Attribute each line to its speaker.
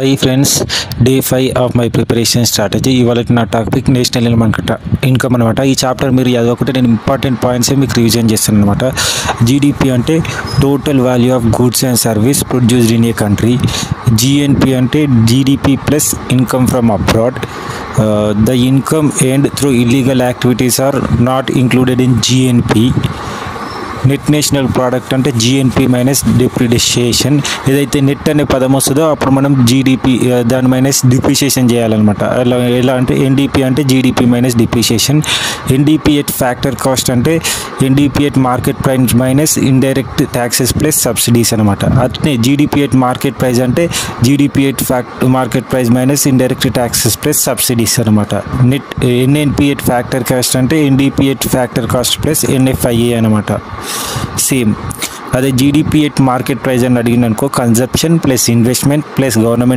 Speaker 1: Hi friends, day 5 of my preparation strategy. ఇవాళ నా topic national income అనమాట. ఈ చాప్టర్ మీరు చదవకుంటే నేను ఇంపార్టెంట్ పాయింట్స్ మీకు రివిజన్ చేస్తాను అనమాట. జీడిపి అంటే total value of goods and service produced in a country. GNP అంటే GDP plus income from abroad. The income earned through illegal activities are not included in GNP. Net national product అంటే GNP minus depreciation. ఏదైతే net అనే పదం వస్తుందో అప్పుడు మనం GDP దాని minus depreciation చేయాలన్నమాట. ఎలా అంటే ఎన్డిపి అంటే GDP minus depreciation. NDP at factor cost అంటే NDP at market price minus indirect taxes plus subsidies అనమాట. అట్నే జీడిపి ఎట్ మార్కెట్ ప్రైస్ అంటే GDP at market price minus indirect taxes plus subsidies అనమాట. Net NNP at factor cost అంటే NDP at factor cost plus NFIA అనమాట. Same అదే GDP at market price అని అడిగిందనుకో consumption plus investment plus government